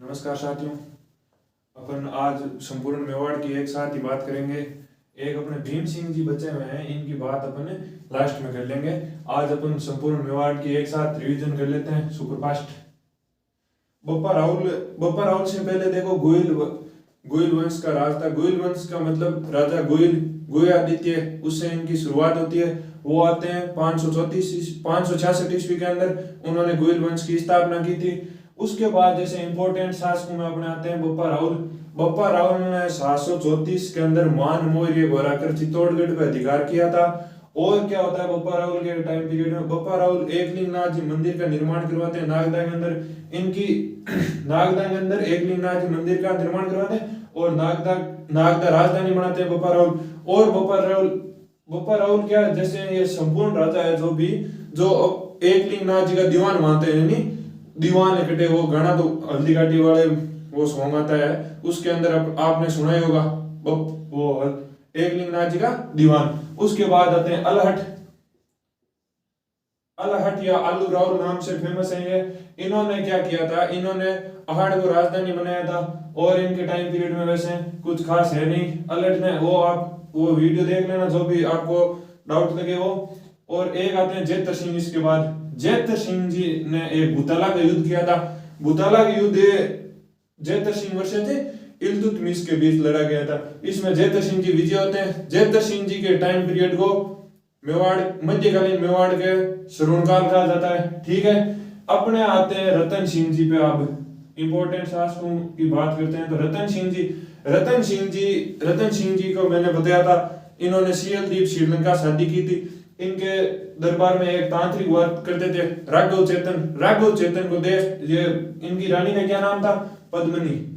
नमस्कार साथियों। अपन आज संपूर्ण मेवाड़ की एक साथ ही बात करेंगे। एक अपने भीम सिंह जी बचे हुए हैं, इनकी बात अपन लास्ट में कर लेंगे। आज अपन संपूर्ण मेवाड़ की एक साथ रिवीजन कर लेते हैं सुपरफास्ट। बप्पा राहुल से पहले देखो गोइल वंश का राज था। गोइल वंश का मतलब राजा गोय आदित्य, उससे इनकी शुरुआत होती है। वो आते हैं 566 ईस्वी के अंदर उन्होंने गोइल वंश की स्थापना की थी। उसके बाद जैसे इंपोर्टेंट शासकों में अपने आते हैं बप्पा राहुल ने 734 के अंदर मान मौर्य को हराकर चित्तौड़गढ़ पर अधिकार किया था। और क्या होता है बप्पा राहुल के टाइम पीरियड में, बप्पा राहुल एकलिंगनाथ जी मंदिर का निर्माण करवाते हैं नागदा के अंदर। इनकी नागदा के अंदर एकलिंगनाथ जी मंदिर का निर्माण करवाते हैं और नागदा राजधानी बनाते हैं बप्पा राहुल। और बप्पा राहुल क्या, जैसे ये संपूर्ण राजा है जो एकलिंगनाथ जी का दीवान मानते हैं, यानी दीवान इकट्ठे। वो गाना तो हल्दी घाटी वाले वो सॉन्ग आता है, उसके अंदर आपने सुना ही होगा वो एकलिंगनाथ जी का दीवान। उसके बाद आते हैं अलहट या आलू राहुल नाम से फेमस है ये। इन्होंने क्या किया था, इन्होंने अहाड़ को राजधानी बनाया था। और इनके टाइम पीरियड में वैसे कुछ खास है नहीं। अलहट ने वो वीडियो देख लेना जो भी आपको डाउट लगे वो। और एक आते हैं जेतर सिंह। इसके बाद जेतर सिंह जी ने एक भूताला का युद्ध किया था। भूताला का युद्ध जेतर सिंह वर्सेस इल्तुतमिश के बीच लड़ा गया था। इसमें जेतर सिंह जी विजय होते हैं। जेतर सिंह जी के टाइम पीरियड को मध्यकालीन मेवाड़ के श्रवणकाल कहा जाता है। ठीक है, अपने आते हैं रतन सिंह जी पे। अब इंपोर्टेंट शासकों की बात करते हैं तो रतन सिंह जी को मैंने बताया था, इन्होंने सियल द्वीप श्रीलंका शादी की थी। इनके दरबार में एक तांत्रिक हुआ करते थे राघव चेतन को देश, ये इनकी रानी का क्या नाम था, पद्मनी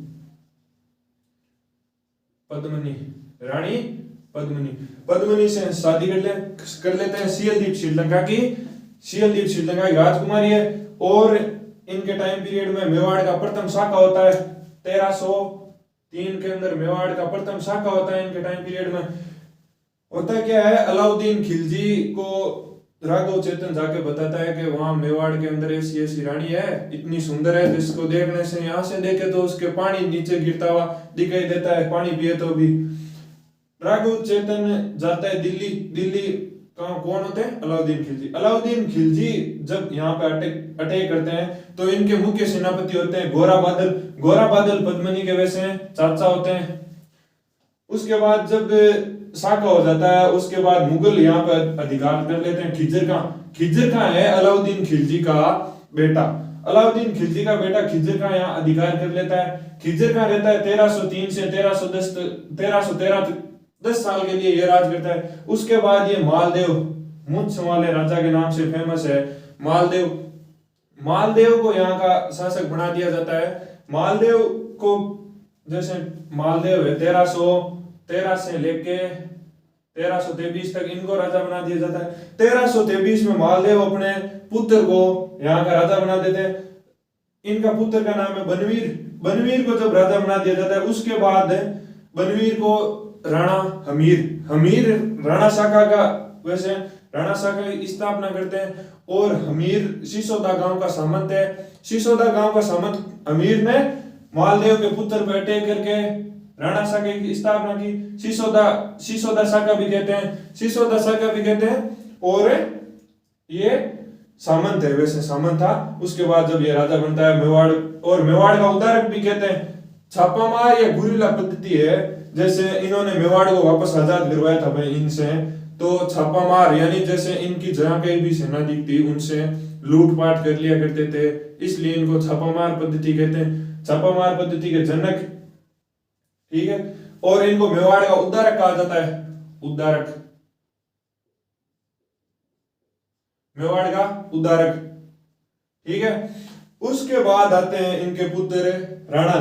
से शादी कर लेते हैं। सियल द्वीप श्रीलंका की राजकुमारी है। और इनके टाइम पीरियड में मेवाड़ का प्रथम शाखा होता है 1303 के अंदर। मेवाड़ का प्रथम शाखा होता है इनके टाइम पीरियड में। होता क्या है, अलाउद्दीन खिलजी को राघव चेतन जाके बताता है कि वहां मेवाड़ के अंदर ऐसी रानी है, इतनी सुंदर है, जिसको देखने से यहाँ से देखे तो उसके पानी नीचे गिरता हुआ दिखाई देता है, पानी पिए तो भी। राघव चेतन जाता है दिल्ली कौन होते हैं, अलाउद्दीन खिलजी जब यहाँ पे अटैक करते हैं तो इनके मुख्य सेनापति होते हैं गोरा बादल पद्मनी के वैसे चाचा होते हैं। उसके बाद जब शाखा हो जाता है, उसके बाद मुगल यहाँ पर अधिकार कर लेते हैं। खिज्र खां है अलाउद्दीन खिलजी का बेटा। खिज्र खां यहाँ अधिकार कर लेता है। खिज्र खां रहता है 1303 से 1313 10 साल के लिए ये राज करता है। उसके बाद ये मालदेव मुछ वाले राजा के नाम से फेमस है। मालदेव को यहाँ का शासक बना दिया जाता है। मालदेव को जैसे मालदेव है 1313 से लेके 1323 तक इनको राजा बना दिया जाता है। 1323 में मालदेव अपने पुत्र को यहाँ का राजा बना देते हैं। इनका पुत्र का नाम है बनवीर को जब राजा बना दिया जाता है, उसके बाद बनवीर को राणा हमीर राणा शाखा की स्थापना करते हैं। और हमीर सिसोदा गांव का सामंत है। सिसोदा गांव का सामंत हमीर ने मालदेव के पुत्र पर अटैक करके राणा शाखा की स्थापना की। सिसोदा शाखा भी कहते हैं। और ये सामंत है, वैसे सामंत था। उसके बाद जब ये राजा बनता है मेवाड़ का उद्धारक भी कहते हैं। छापामार या गुरिल्ला पद्धति है, जैसे इन्होंने मेवाड़ को वापस आजाद करवाया था भाई इनसे, तो छापामार यानी जैसे इनकी जहां कहीं भी सेना दिखती उनसे लूटपाट कर लिया करते थे, इसलिए इनको छापामार पद्धति कहते हैं। छापामार पद्धति के जनक, ठीक है। और इनको मेवाड़ का उद्धारक कहा जाता है। मेवाड़ का उद्धारक, ठीक है। उसके बाद आते हैं इनके पुत्र राणा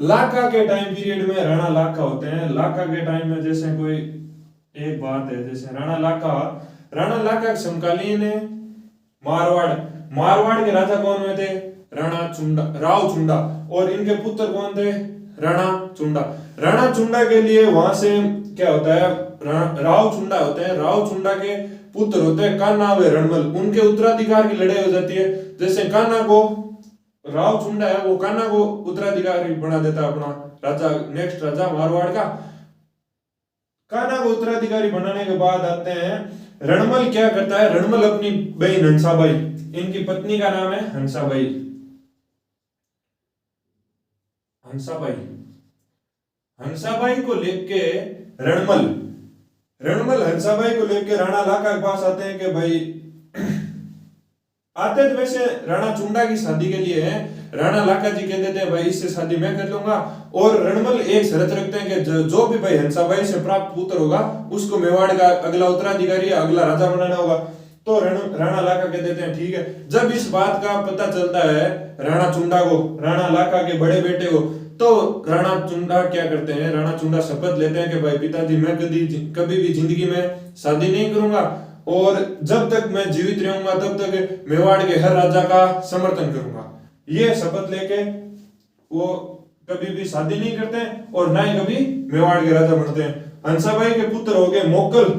लाका के टाइम पीरियड में राणा लाका होते हैं। लाका के टाइम में जैसे कोई एक बात है, जैसे राणा लाका समकालीन मारवाड़ के राजा कौन हुए थे, राव चुंडा। और इनके पुत्र कौन थे, राणा चुंडा के लिए वहां से क्या होता है, राव चुंडा होते हैं। राव चुंडा के पुत्र होते हैं कान्हा व रणमल, उनके उत्तराधिकार की लड़ाई हो जाती है। जैसे कान्हा को राव चुंडा है वो कान्हा को उत्तराधिकारी बना देता है अपना राजा, नेक्स्ट राजा मारवाड़ का। कान्हा को उत्तराधिकारी बनाने के बाद आते हैं रणमल। क्या करता है रणमल, अपनी बहन हंसाबाई, इनकी पत्नी का नाम है हंसाबाई, हंसाबाई, हंसाबाई को लेके रणमल, रणमल हंसाबाई को लेके राणा लाखा के पास आते हैं कि भाई आते तो वैसे राणा चुंडा की शादी के लिए है। राणा लाखा जी कह देते हैं भाई इससे शादी मैं कर लूंगा, और रणमल एक शर्त रखते हैं कि जो भी भाई हंसाबाई से प्राप्त पुत्र होगा उसको मेवाड़ का अगला उत्तराधिकारी या अगला राजा बनाना होगा। तो राणा लाखा कह देते हैं ठीक है। जब इस बात का पता चलता है राणा चुंडा को, राणा लाखा के बड़े बेटे को, तो राणा चुंडा क्या करते हैं, राणा चुंडा शपथ लेते हैं कि भाई पिताजी मैं कभी भी जिंदगी में शादी नहीं करूंगा, और जब तक मैं जीवित रहूंगा तब तक मेवाड़ के हर राजा का समर्थन करूंगा। ये शपथ लेके वो कभी भी शादी नहीं करते हैं और ना ही कभी मेवाड़ के राजा बनते हैं। हंसाबाई के पुत्र हो गए मोक्कल।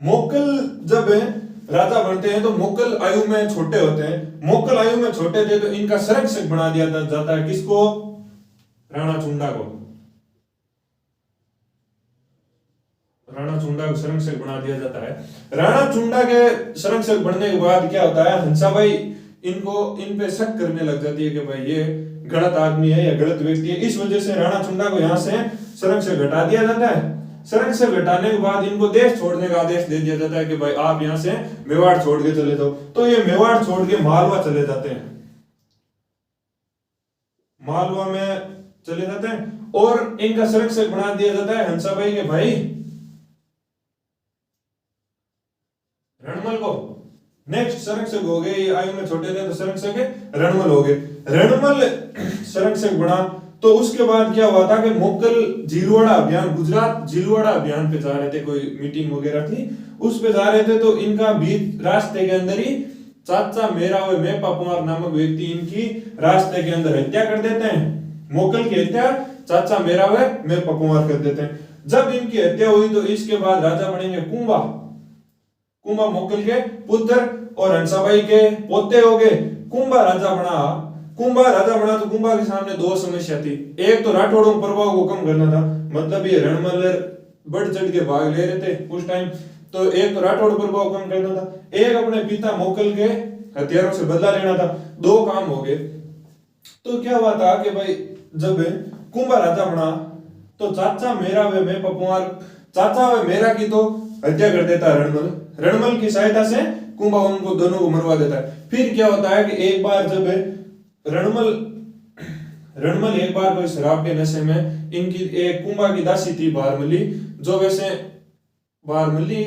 मोक्कल जब राजा बनते हैं तो मोक्कल आयु में छोटे होते हैं। मोक्कल आयु में छोटे थे तो इनका संरक्षक बना दिया जाता है, किसको, राणा चुंडा को, राणा चुंडा को संरक्षक बना दिया जाता है। राणा चुंडा के संरक्षक बनने के बाद क्या होता है, हंसाबाई इन पे शक करने लग जाती है कि भाई ये गलत आदमी है या गलत व्यक्ति है। इस वजह से राणा चुंडा को यहाँ से संरक्षक हटा दिया जाता है। संरक्षक हटाने के बाद इनको देश छोड़ने का आदेश दे दिया जाता है कि भाई आप यहाँ से मेवाड़ छोड़ के चले जाओ। तो ये मेवाड़ छोड़ के मालवा चले जाते हैं, मालवा में चले जाते हैं और इनका संरक्षक बना दिया जाता है हंसाबाई के भाई रणमल को। नेक्स्ट संरक्षक हो गए, आयु में छोटे थे तो संरक्षक रणमल हो गए। रणमल संरक्षक बना तो उसके बाद क्या हुआ था कि मोक्कल झीलवाड़ा अभियान, गुजरात झीलवाड़ा अभियान पे जा रहे थे, कोई मीटिंग वगैरह थी उस पे जा रहे थे। तो इनका बीच रास्ते के अंदर ही चाचा मेरा हुए मैं पपुआर नामक व्यक्ति इनकी रास्ते के अंदर हत्या कर देते हैं। मोक्कल की हत्या चाचा मेरा हुए मैं पपुआर कर देते हैं। जब इनकी हत्या हुई तो इसके बाद राजा बनेंगे कुंभा। कुंभा मोक्कल के पुत्र और हंसाबाई के पोते हो गए। कुंभा राजा बना। कुंभा राजा बना तो कुंभा के सामने दो समस्या थी। एक तो राठौड़ों के प्रभाव को कम करना था, मतलब ये रणमल बढ़ चढ़ के भाग ले रहे थे उस टाइम, तो एक तो राठौड़ प्रभाव कम करना था, एक अपने पिता मोक्कल के हथियारों से बदला लेना था। दो काम हो गए। तो क्या हुआ था कि भाई जब कुंभा राजा बना तो चाचा मेरा वे मैं पपुआर, चाचा वे मेरा की तो हत्या कर देता है रणमल। रणमल की सहायता से कुंभा उनको दोनों को मरवा देता है। फिर क्या होता है कि एक बार जब रणमल एक बार कोई शराब के नशे में, इनकी एक कुंभा की दासी थी बारमली, जो वैसे बारमली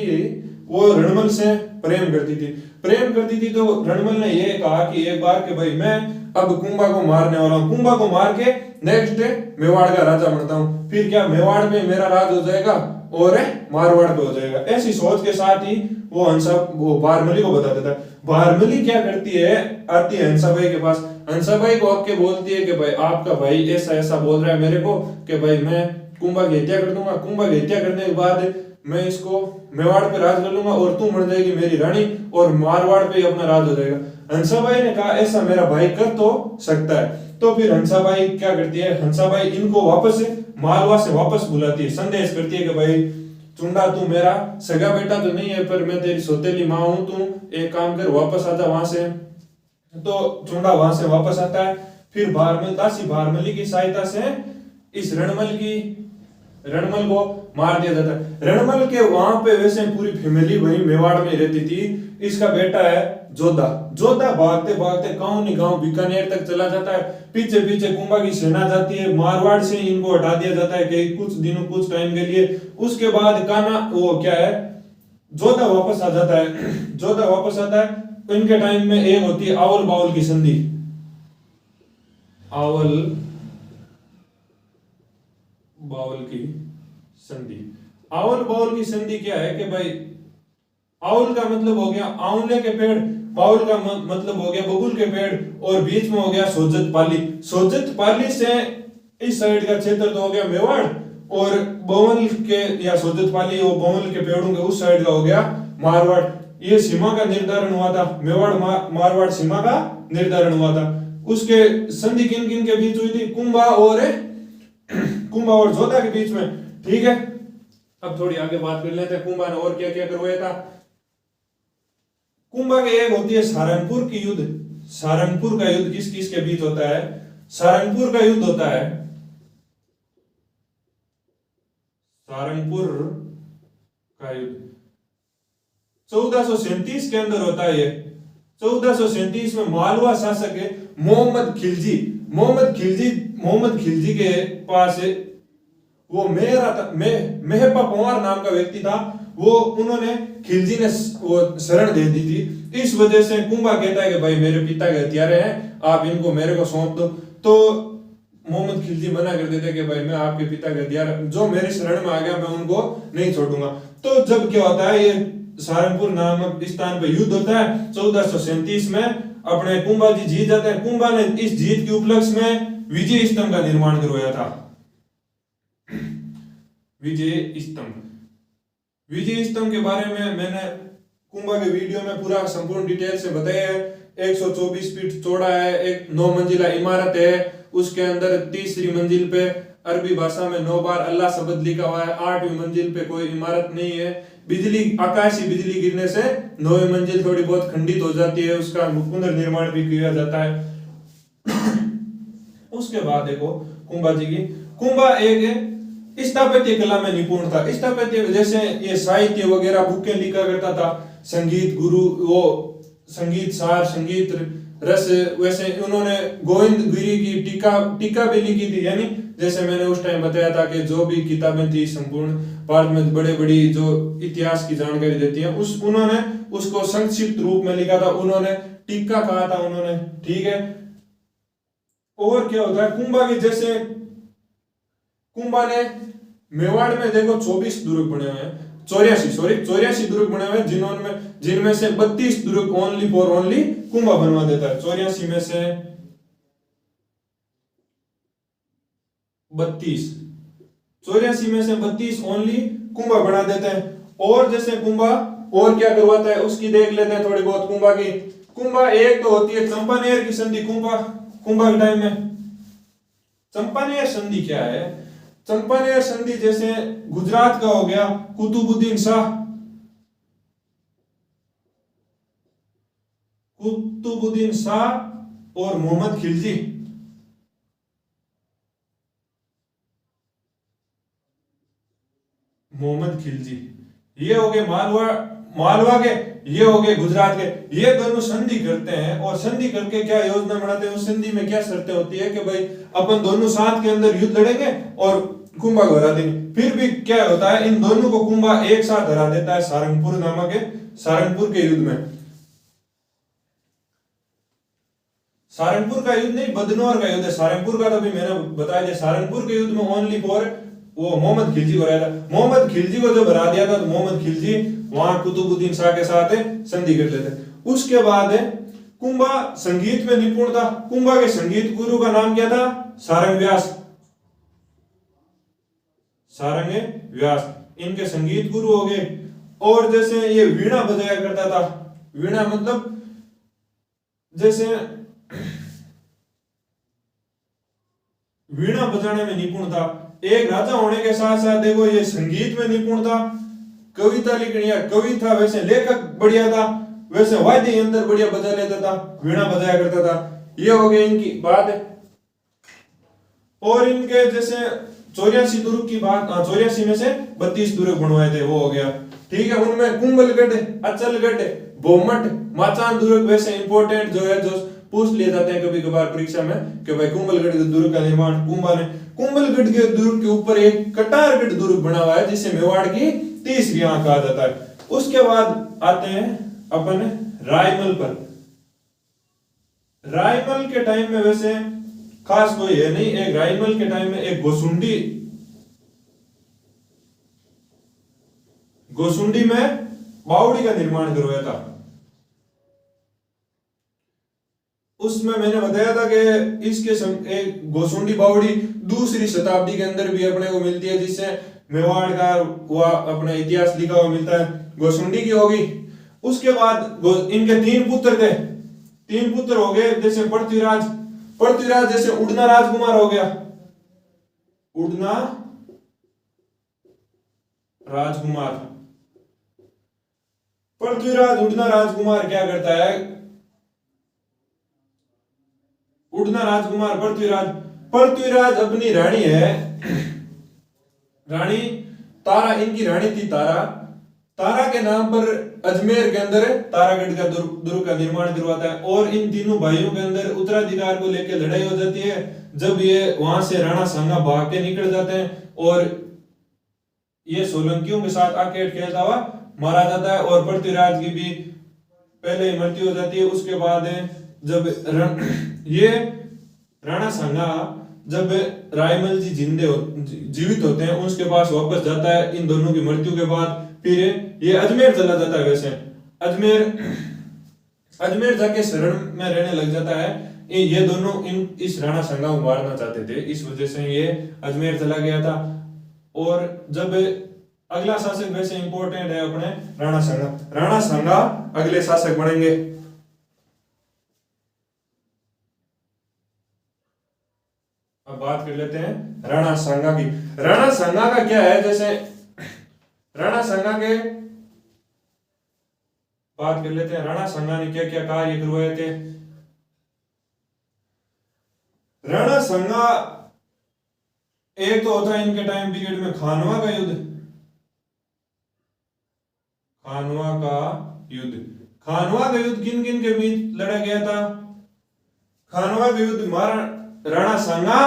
वो रणमल से प्रेम करती थी। तो रणमल ने ये कहा कि एक बार कि भाई मैं अब कुंभा को मारने वाला हूँ, कुंभा को मार के नेक्स्ट डे मेवाड़ का राजा बनता हूँ, फिर क्या मेवाड़ में मेरा राज हो जाएगा और मारवाड़ पे हो जाएगा। ऐसी सोच के साथ ही वो बारमली को बता देता है। बारमली क्या करती है, आती है हंसाबाई के पास, हंसाबाई को आके बोलती है कि भाई आपका भाई ऐसा ऐसा बोल रहा है मेरे को कि भाई मैं कुंभा की हत्या कर दूंगा, कुंभा की हत्या करने के बाद मैं इसको मेवाड़ पे राज कर लूंगा और तू मर जाएगी मेरी रानी और मारवाड़ पे अपना राज हो जाएगा। हंसाबाई ने कहा ऐसा मेरा भाई कर तो सकता है। तो फिर हंसाबाई क्या करती है, हंसाबाई इनको वापस मालवा से वापस बुलाती है, संदेश करती है कि भाई चुंडा तू मेरा सगा बेटा तो नहीं है पर मैं तेरी सौतेली माँ हूं, तू एक काम कर वापस आ जा वहां से। तो चुंडा वहां से वापस आता है। फिर दासी बारमली की सहायता से इस रणमल को मार दिया जाता है। रणमल के वहां पे वैसे पूरी फैमिली वही मेवाड़ में रहती थी। इसका बेटा है जोधा भागते भागते गांव नहीं गांव बीकानेर तक चला जाता है। पीछे पीछे कुंभा की सेना जाती है, मारवाड़ से इनको हटा दिया जाता है कि कुछ टाइम के लिए। उसके बाद कान्हा वो क्या है, जोधा वापस आ जाता है। जोधा वापस आता है। इनके टाइम में एक होती है आवल बाउल की संधि। आवल बाउल की संधि क्या है कि भाई आउल का मतलब हो गया आंवले के पेड़, बाउल का मतलब हो गया बबूल के पेड़, और बीच में हो गया सोजत पाली से इस साइड का क्षेत्र तो हो गया मेवाड़, और बवल के या सोजत पाली वो बवल के पेड़ों के उस साइड का हो गया मारवाड़। ये सीमा का निर्धारण हुआ था, मेवाड़ मारवाड़ सीमा का निर्धारण हुआ था। उसके संधि किन किन के बीच हुई थी? कुंभा और जोधा के बीच में। ठीक है, अब थोड़ी आगे बात कर लेते हैं कुंभा ने और क्या क्या करवाया था। कुंभा के एक होती है सारंगपुर की युद्ध। सारंगपुर का युद्ध किस किस के बीच होता है? सारंगपुर का युद्ध होता है, सारंगपुर का युद्ध 1437 के अंदर होता है। ये 1437 में मालवा शासक है मोहम्मद खिलजी। मोहम्मद खिलजी के पास वो मेहपा पंवार नाम का व्यक्ति था, वो उन्होंने खिलजी ने वो शरण दे दी थी। इस वजह से कुंभा कहता है कि भाई मेरे पिता के हथियारे हैं, आप इनको मेरे को सौंप दो। तो मोहम्मद खिलजी मना कर देते कि भाई मैं आपके पिता के हथियार जो मेरे शरण में आ गया मैं उनको नहीं छोड़ूंगा। तो जब क्या होता है, ये सारंगपुर नामक स्थान पर युद्ध होता है 1437 में, अपने कुंभा जी जीत जाते हैं। कुंभा ने इस जीत के उपलक्ष्य में विजय स्तंभ का निर्माण करवाया था। विजय स्तंभ के बारे में मैंने कुंभा के वीडियो में पूरा संपूर्ण डिटेल से बताया है। 124 फीट चौड़ा है, एक 9 मंजिला इमारत है। उसके अंदर तीसरी मंजिल पे अरबी भाषा में 9 बार अल्लाह शब्द लिखा हुआ है। 8वीं मंजिल पे कोई इमारत नहीं है। बिजली, आकाशीय बिजली गिरने से 9वीं मंजिल थोड़ी बहुत खंडित हो जाती है, उसका पुनर्निर्माण भी किया जाता है। उसके बाद देखो कुंभा जी की, कुंभा एक स्थापत्य कला में निपुण था। स्थापत्य जैसे ये साहित्य वगैरह बुकें लिखा करता था, संगीत गुरु, वो संगीत सार, संगीत रस, वैसे उन्होंने गोविंद गिरी की टीका भी लिखी थी। यानी जैसे मैंने उस टाइम बताया था कि जो भी किताबें थी संपूर्ण भारत में बड़े बड़ी जो इतिहास की जानकारी देती है, उन्होंने उसको संक्षिप्त रूप में लिखा था, उन्होंने टीका कहा था उन्होंने। ठीक है, और क्या होता है कुंभा की, जैसे कुंभा ने मेवाड़ में देखो 24 दुर्ग बने हुए हैं, 84 दुर्ग बने हुए हैं, जिनमें से 32 दुर्ग ओनली कुंभा बनवा देता है। 84 में से 32 ओनली कुंभा बना देते हैं। और जैसे कुंभा और क्या करवाता है उसकी देख लेते हैं थोड़ी बहुत कुंभा की। कुंभा एक तो होती है चंपानेर की संधि। कुंभा के टाइम में चंपानेर संधि क्या है? चंपानेर संधि जैसे गुजरात का हो गया कुतुबुद्दीन शाह और मोहम्मद खिलजी। ये हो गए मालवा के, ये हो गए गुजरात के। ये दोनों संधि करते हैं और संधि करके क्या योजना बनाते हैं, उस संधि में क्या शर्तें होती है कि भाई अपन दोनों साथ के अंदर युद्ध लड़ेंगे और कुंभा को हरा देंगे। फिर भी क्या होता है, इन दोनों को कुंभा एक साथ हरा देता है सारंगपुर के युद्ध में। सारंगपुर का युद्ध नहीं, बदनौर का युद्ध है। सारंगपुर का तो भी मैंने बताया दिया। सारंगपुर के युद्ध में ओनली फॉर वो मोहम्मद खिलजी को रहता था। मोहम्मद खिलजी को जब हरा दिया था तो मोहम्मद खिलजी वहां कुतुबुद्दीन शाह के साथ संधि कर लेते। उसके बाद कुंभा संगीत में निपुण था। कुंभा के संगीत गुरु का नाम क्या था? सारंग व्यास। इनके संगीत गुरु हो गए। और जैसे ये वीणा बजाया करता था। वीणा मतलब जैसे वीणा बजाने में निपुण था। एक राजा होने के साथ साथ देखो ये संगीत में निपुण था। कविता लिखनी या कवि था, वैसे लेखक बढ़िया था, वैसे वाद्य यंत्र बढ़िया बजा लेता था, वीणा बजाया करता था। ये हो गया इनकी बात। और इनके जैसे 84 दुर्ग की बात, 84 में से 32 दुर्ग बनवाए थे, वो हो गया। ठीक है, उनमें कुंभलगढ़, अचलगढ़, बोमट, माचान दुर्ग वैसे इंपॉर्टेंट जो है, जो पूछ लिए जाते हैं कभी कभार परीक्षा में कि भाई कुंभलगढ़ दुर्ग का निर्माण कुंभा ने। कुंभलगढ़ के दुर्ग के ऊपर एक कटारगढ़ दुर्ग बना हुआ है जिसे मेवाड़ की तीसरी आंख कहा जाता है। उसके बाद आते हैं अपन रायमल पर। रायमल के टाइम में वैसे खास कोई है नहीं। एक रायमल के टाइम में एक गोसुंडी में बावड़ी का निर्माण करवाया था। उसमें मैंने बताया था कि इसके एक गोसुंडी बावड़ी दूसरी शताब्दी के अंदर भी अपने को मिलती है, जिससे मेवाड़ का अपना इतिहास लिखा हुआ मिलता है। गोसुंडी की होगी। उसके बाद इनके तीन पुत्र थे, तीन पुत्र हो गए, जैसे पृथ्वीराज, पृथ्वीराज जैसे उड़ना राजकुमार हो गया, उड़ना राजकुमार। पृथ्वीराज उड़ना राजकुमार क्या करता है, उड़ना राजकुमार पृथ्वीराज, पृथ्वीराज अपनी रानी है, रानी तारा, इनकी रानी थी तारा, तारा के नाम पर अजमेर के अंदर तारागढ़ का दुर्ग का निर्माण करवाता है। और इन तीनों भाइयों के अंदर उत्तराधिकार को लेकर लड़ाई हो जाती है। जब ये वहां से राणा सांगा भाग के निकल जाते हैं और ये सोलंकियों के साथ आके खेलता हुआ मारा जाता है और पृथ्वीराज की भी पहले ही मृत्यु हो जाती है। उसके बाद जब ये राणा सांगा जब रायमल जी जीवित होते हैं उसके पास वापस जाता है इन दोनों की मृत्यु के बाद, फिर ये अजमेर चला जाता है। वैसे अजमेर जाके शरण में रहने लग जाता है। ये दोनों इस राणा सांगा को मारना चाहते थे, इस वजह से ये अजमेर चला गया था। और जब अगला शासक वैसे इंपॉर्टेंट है अपने राणा सांगा, राणा सांगा अगले शासक बनेंगे। अब बात कर लेते हैं राणा सांगा की। राणा सांगा का क्या है, जैसे राणा सांगा के बात कर लेते हैं, राणा सांगा ने क्या क्या कार्य करवाए थे। राणा सांगा एक तो होता है इनके टाइम पीरियड में खानवा का युद्ध, खानवा का युद्ध, खानवा का युद्ध किन किन के बीच लड़ा गया था, खानवा का युद्ध राणा सांगा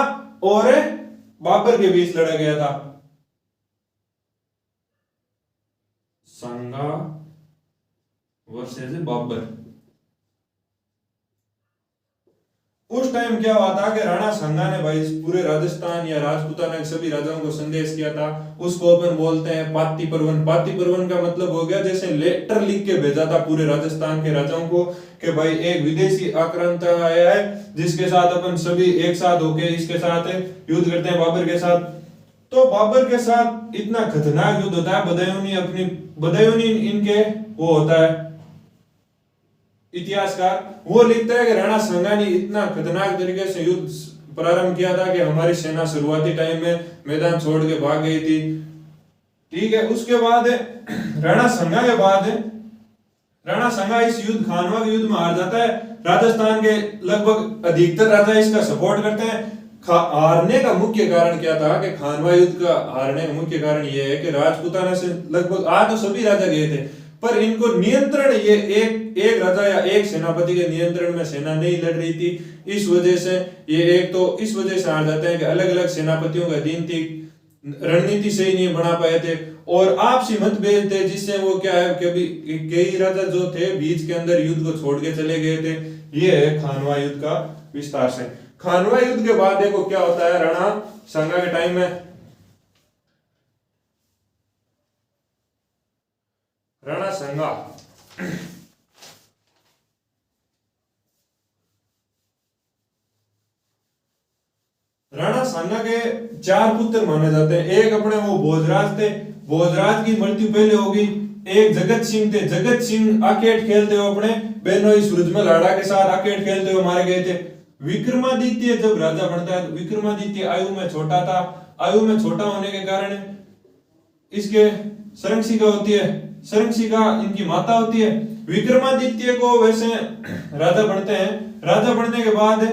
और बाबर के बीच लड़ा गया था। सांगा वर्सेस बाबर। उस टाइम क्या हुआ था कि राणा सांगा ने भाई पूरे राजस्थान या राजपूताना के सभी राजाओं को संदेश किया था। उसको अपन बोलते हैं पाती परवन। पाती परवन का मतलब हो गया जैसे लेटर लिख के भेजा था पूरे राजस्थान के राजाओं को कि भाई एक विदेशी आक्रांता आया है जिसके साथ अपन सभी एक साथ होके इसके साथ युद्ध करते हैं बाबर के साथ। तो बाबर के साथ इतना खतरनाक युद्ध होता है, बदायूनी इनके वो होता है इतिहासकार, वो लिखता है कि राणा सांगा ने इतना खतरनाक तरीके से युद्ध प्रारंभ किया था कि हमारी सेना शुरुआती टाइम में मैदान छोड़ के भाग गई थी। ठीक है, उसके बाद राणा सांगा के बाद राणा सांगा इस युद्ध खानवा के युद्ध में हार जाता है। राजस्थान के लगभग अधिकतर राजा इसका सपोर्ट करते हैं। हारने का मुख्य कारण क्या था कि खानवा युद्ध का हारने का मुख्य कारण यह है कि राजपूताना से लगभग आ तो सभी राजा गए थे पर इनको नियंत्रण ये एक राजा या एक सेनापति के नियंत्रण में सेना नहीं लड़ रही थी। इस वजह से ये एक तो इस वजह से हार जाते हैं कि अलग अलग सेनापतियों का अधीन थी, रणनीति सही नहीं बना पाए थे और आपसी मतभेद थे, जिससे वो क्या है कभी कई राजा जो थे बीच के अंदर युद्ध को छोड़ के चले गए थे। ये है खानवा युद्ध का विस्तार से। खानवा युद्ध के बाद देखो क्या होता है राणा सांगा के टाइम में। राणा सांगा राणा सांगा के चार पुत्र माने जाते हैं। एक अपने वो भोजराज थे, भोजराज की मृत्यु पहले होगी। एक जगत सिंह थे, जगत सिंह आकेट खेलते हुए अपने बेनोई सूरजमल लाड़ा के साथ आकेट खेलते हुए मारे गए थे। विक्रमादित्य जब राजा बनता है, विक्रमादित्य आयु में छोटा था, आयु में छोटा होने के कारण इसके सरंगसिका होती है, सरंगसिका इनकी माता होती है। विक्रमादित्य को वैसे राजा बनते हैं, राजा बनने के बाद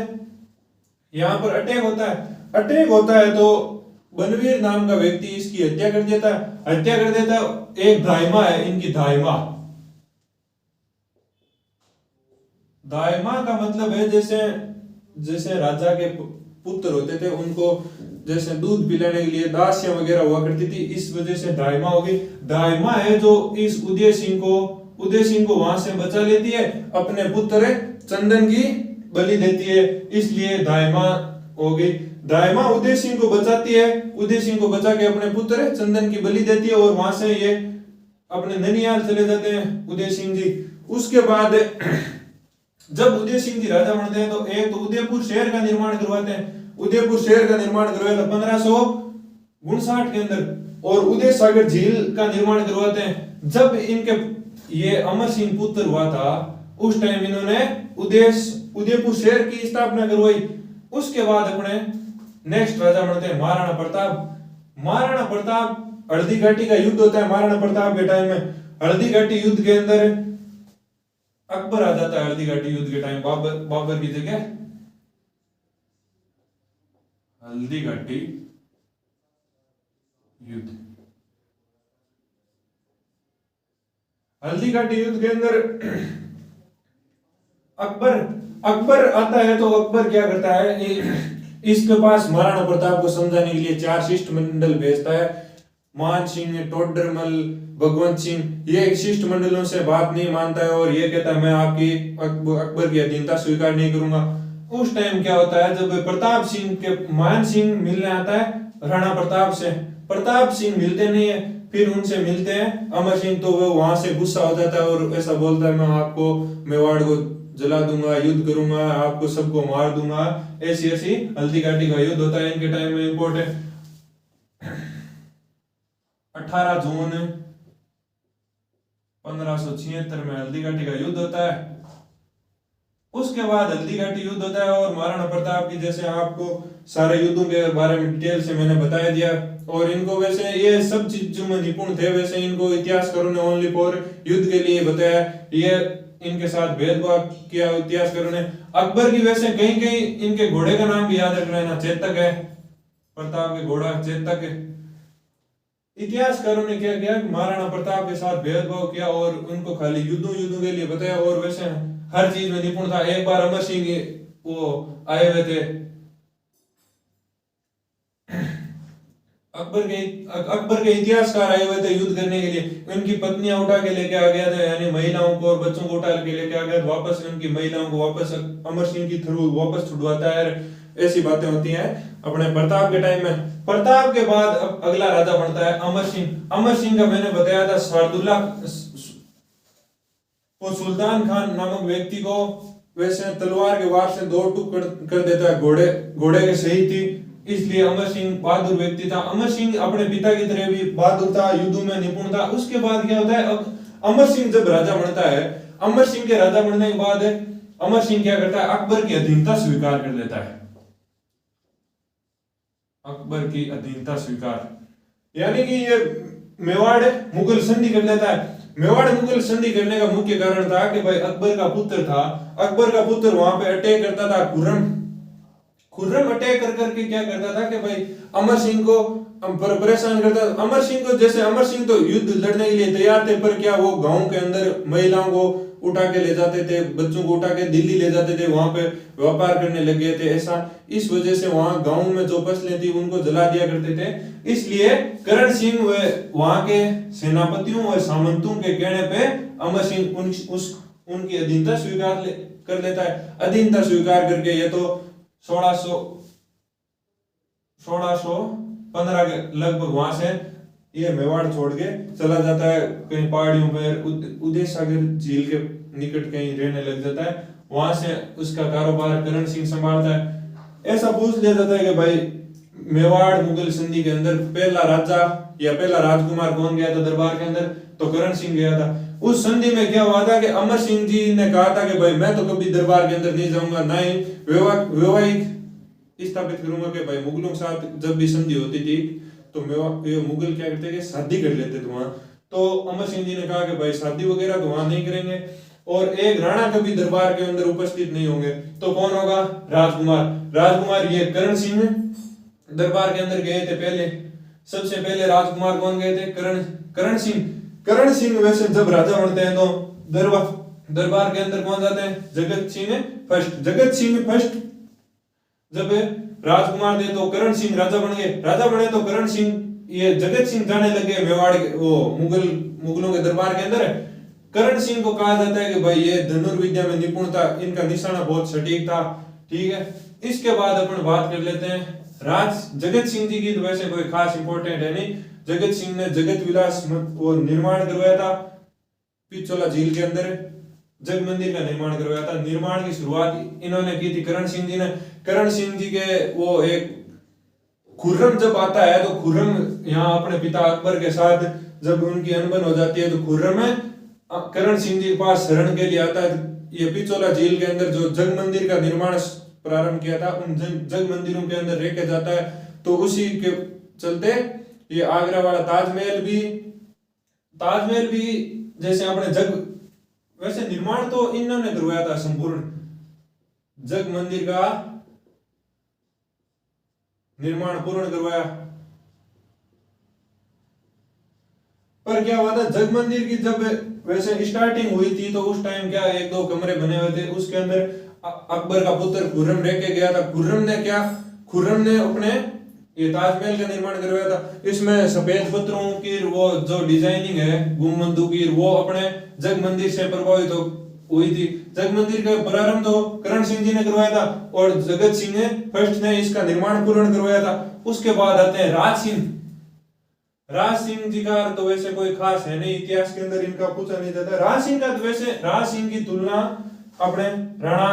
यहाँ पर अटैक होता है। अटैक होता है तो बनवीर नाम का व्यक्ति इसकी हत्या कर देता है, हत्या कर देता है। एक धाइमा है इनकी, धाइमा, धाइमा का मतलब है जैसे राजा के पुत्र होते थे उनको जैसे दूध पिलाने के लिए दासियां वगैरह हुआ करती थी, इस वजह से धाइमा होगी। धाइमा है जो इस उदय सिंह को वहां से बचा लेती है, अपने पुत्र चंदन की बलि देती है, इसलिए धाइमा होगी। धाइमा उदय सिंह को बचाती है, उदय सिंह को बचा के अपने पुत्र चंदन की बलि देती है और वहां से ये अपने ननिहाल चले जाते हैं उदय सिंह जी। उसके बाद जब उदय सिंह जी राजा बनते हैं तो एक तो उदयपुर शहर का निर्माण करवाते हैं। उदयपुर शहर का निर्माण करवाया था 1559 के अंदर और उदय सागर झील का निर्माण करवाते हैं। जब इनके ये अमर सिंह पुत्र हुआ था उस टाइम इन्होंने उदयपुर शहर की स्थापना करवाई। उसके बाद अपने नेक्स्ट राजा बनते हैं महाराणा प्रताप। महाराणा प्रताप हल्दी घाटी का युद्ध होता है महाराणा प्रताप के टाइम में। हल्दी घाटी युद्ध के अंदर अकबर आ जाता है। हल्दी घाटी युद्ध के टाइम बाबर की जगह हल्दी घाटी युद्ध। हल्दी घाटी युद्ध के अंदर अकबर आता है। तो अकबर क्या करता है, इसके पास महाराणा प्रताप को समझाने के लिए 4 शिष्टमंडल भेजता है। मान सिंह, टोडरमल, भगवंत सिंह, ये शिष्टमंडलों से बात नहीं मानता है और ये कहता है मैं आपकी अकबर की अधीनता स्वीकार नहीं करूंगा। उस टाइम क्या होता है, जब प्रताप सिंह के मान सिंह मिलने आता है राणा प्रताप से, प्रताप सिंह मिलते नहीं है, फिर उनसे मिलते हैं अमर सिंह। तो वो वहां से गुस्सा हो जाता है और ऐसा बोलता है मैं आपको मेवाड़ को जला दूंगा, युद्ध करूंगा, आपको सबको मार दूंगा। ऐसी ऐसी हल्दी घाटी का युद्ध होता है इनके टाइम में। इंपॉर्टेंट 18 जून 1576 में हल्दी घाटी का युद्ध होता है। उसके बाद हल्दी घाटी युद्ध होता है और महाराणा प्रताप की, जैसे आपको सारे युद्धों के बारे में डिटेल से मैंने बताया दिया। और इनको वैसे ये सब चीजों में निपुण थे। वैसे इनको इतिहासकारों ने ओनली फॉर युद्ध के लिए बताया, ये इनके साथ भेदभाव किया इतिहासकारों ने। अकबर की वैसे कहीं कहीं इनके घोड़े का नाम भी याद रख लेना, चेतक है, प्रताप के घोड़ा चेतक है। इतिहासकारों ने क्या किया, महाराणा प्रताप के साथ भेदभाव किया और उनको खाली युद्धों के लिए बताया और वैसे हर चीज में निपुण था। एक बार अमर सिंह वो आए हुए थे अकबर के इतिहासकार आए हुए थे युद्ध करने के लिए। उनकी पत्नियां उठा के लेके आ गया था, यानी महिलाओं को और बच्चों को उठा के लेके आ गया। वापस उनकी महिलाओं को वापस अमर सिंह की थ्रू वापस छुड़वाता है। ऐसी बातें होती हैं अपने प्रताप के टाइम में। प्रताप के बाद अब अगला राजा बनता है अमर सिंह। अमर सिंह का मैंने बताया था शार्दुल्ला वो सुल्तान खान नामक व्यक्ति को वैसे तलवार के वार से 2 टुकड़े कर देता है, घोड़े के शहीद थी। इसलिए अमर सिंह बहादुर व्यक्ति था। अमर सिंह अपने पिता की तरह भी बहादुर था, युद्धों में निपुण था। उसके बाद क्या होता है, अमर सिंह जब राजा बनता है, अमर सिंह के राजा बनने के बाद अमर सिंह क्या करता है, अकबर की अधीनता स्वीकार कर लेता है। अकबर की अधीनता स्वीकार, यानी कि ये मेवाड़ मुगल संधि कर लेता है। मेवाड़ मुगल संधि करने का मुख्य कारण था कि भाई अकबर का पुत्र था, अकबर का पुत्र वहां पे अटैक करता था। खुर्रम अटैक कर करके क्या करता था कि भाई अमर सिंह को परेशान करता था। अमर सिंह को, जैसे अमर सिंह तो युद्ध लड़ने के लिए तैयार थे, पर क्या वो गांव के अंदर महिलाओं को उठा के ले जाते थे, बच्चों को उठा के दिल्ली ले जाते थे, वहां पे व्यापार करने लग गए थे। ऐसा इस वजह से वहां गांव में जो फसलें थी उनको जला दिया करते थे। इसलिए करण सिंह वहां के सेनापतियों और सामंतों के कहने पे अमर सिंह उनकी अधीनता स्वीकार कर लेता है। अधीनता स्वीकार करके ये तो 1615 के लगभग वहां से ये मेवाड़ छोड़ के चला जाता है, कहीं पहाड़ियों पर उदय सागर झील के निकट कहीं रहने लग जाता है। वहां से उसका कारोबार करण सिंह संभालता है। ऐसा पूछ लिया जाता है कि भाई मेवाड़ मुगल संधि के अंदर पहला राजा या पहला राजकुमार कौन गया था दरबार के अंदर, तो करण सिंह गया था। उस संधि में क्या हुआ था कि अमर सिंह जी ने कहा था कि भाई मैं तो कभी दरबार के अंदर नहीं जाऊंगा, ना ही वैवाहिक स्थापित करूंगा कि भाई मुगलों के साथ जब भी संधि होती थी तो मुगल क्या करते थे, शादी कर लेते थे वहां। तो अमर सिंह जी ने कहा कि भाई शादी वगैरह तो वहां नहीं करेंगे और एक राणा कभी दरबार के अंदर उपस्थित नहीं होंगे, तो कौन होगा, राजकुमार। ये करण सिंह दरबार के अंदर गए थे। पहले सबसे पहले राजकुमार कौन गए थे, करण सिंह वैसे जब राजा बनते हैं तो दरबार के अंदर कौन जाते हैं, जगत सिंह फर्स्ट जब राजकुमार थे तो करण सिंह राजा बने तो करण सिंह ये जगत सिंह जाने लगे मेवाड़ के वो मुगलों के दरबार के अंदर। करण सिंह को कहा जाता है कि भाई ये धनुर्विद्या में निपुण था, इनका निशाना बहुत सटीक था। ठीक है, इसके बाद अपन बात कर लेते हैं जगत सिंह जी की। तो वैसे कोई खास इंपॉर्टेंट है नहीं। जगत सिंह ने जगत विलास वो निर्माण करवाया था, पिछोला झील के अंदर जग मंदिर का निर्माण करवाया था। निर्माण की शुरुआत इन्होंने की थी करण सिंह जी ने। करण सिंह जी के वो एक खुर्रम जब आता है तो खुर्रम यहाँ अपने पिता अकबर के साथ जब उनकी अनबन हो जाती है तो खुर्रम है करण सिंह जी के पास शरण के लिए आता है। ये पिचोला झील के अंदर जो जग मंदिर का निर्माण प्रारंभ किया था, उन जग मंदिरों के अंदर रह के जाता है। तो उसी के चलते ये आगरा वाला ताजमहल भी जैसे अपने जग, वैसे निर्माण तो इन्होंने करवाया था संपूर्ण जग मंदिर का निर्माण पूर्ण करवाया। पर क्या हुआ था, जग मंदिर की जब वैसे स्टार्टिंग हुई थी तो उस टाइम क्या एक दो कमरे बने हुए थे, उसके अंदर अकबर का पुत्र खुर्रम रह के गया था। खुर्रम ने अपने ये ताजमहल का निर्माण करवाया था। इसमें सफेद पत्थरों की वो जो डिजाइनिंग है गुंबदों की, वो अपने जग मंदिर से प्रभावित हुई थी। जग मंदिर का प्रारंभ तो करण सिंह जी ने करवाया था और जगत सिंह ने फर्स्ट ने इसका निर्माण पूर्ण करवाया था। उसके बाद आते हैं राज सिंह जी का तो वैसे कोई खास है नहीं, इतिहास के अंदर इनका पूछा नहीं जाता। राज सिंह की तुलना अपने राणा